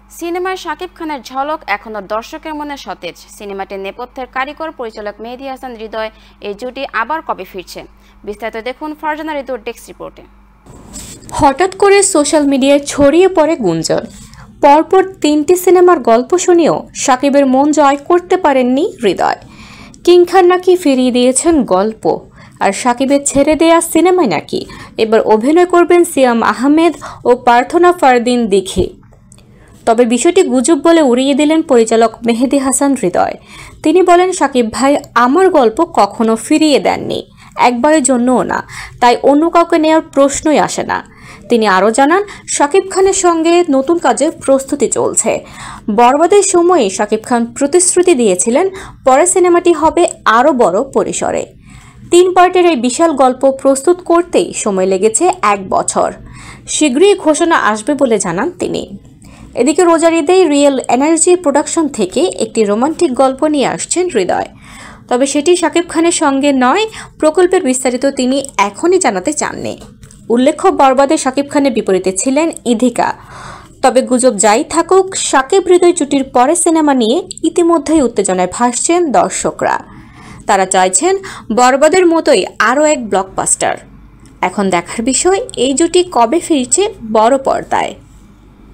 সিনেমায় শাকিব খানের ঝলক এখনো দর্শকের মনে সতেজ। সিনেমাটির নেপথ্যের কারিগর পরিচালক মেহেদী হাসান হৃদয় এই জুটি আবার কবে ফিরছে, বিস্তারিত দেখুন ফারজানা ঋতুর ডেস্ক রিপোর্টে। হঠাৎ করে সোশ্যাল মিডিয়ায় ছড়িয়ে পড়ে গুঞ্জন, পরপর 3টি সিনেমার গল্প শুনেও শাকিবের মন জয় করতে পারেননি হৃদয়। কিং খান নাকি ফিরিয়ে দিয়েছেন গল্প, আর শাকিবের ছেড়ে দেয়া সিনেমায় নাকি এবার অভিনয় করবেন সিয়াম আহমেদ ও প্রার্থনা ফারদিন দিঘি। তবে বিষয়টি গুজব বলে উড়িয়ে দিলেন পরিচালক মেহেদী হাসান হৃদয়। তিনি বলেন, শাকিব ভাই আমার গল্প কখনো ফিরিয়ে দেননি, একবারের জন্যও না, তাই অন্য কাউকে নেওয়ার প্রশ্নই আসে না। তিনি আরও জানান, শাকিব খানের সঙ্গে নতুন কাজের প্রস্তুতি চলছে। বরবাদের সময়ে শাকিব খান প্রতিশ্রুতি দিয়েছিলেন পরের সিনেমাটি হবে আরও বড় পরিসরে। 3 পার্টের এই বিশাল গল্প প্রস্তুত করতেই সময় লেগেছে 1 বছর। শীঘ্রই ঘোষণা আসবে বলে জানান তিনি। এদিকে রোজার ঈদেই রিয়েল এনার্জি প্রোডাকশন থেকে একটি রোমান্টিক গল্প নিয়ে আসছেন হৃদয়। তবে সেটি শাকিব খানের সঙ্গে নয়, প্রকল্পের বিস্তারিত তিনি এখনই জানাতে চাননি। উল্লেখ্য, বরবাদে শাকিব খানের বিপরীতে ছিলেন ইধিকা। তবে গুজব যাই থাকুক, শাকিব হৃদয় জুটির পরের সিনেমা নিয়ে ইতিমধ্যেই উত্তেজনায় ভাসছেন দর্শকরা। তারা চাইছেন বরবাদের মতোই আরও এক ব্লকবাস্টার। এখন দেখার বিষয় এই জুটি কবে ফিরছে বড় পর্দায়।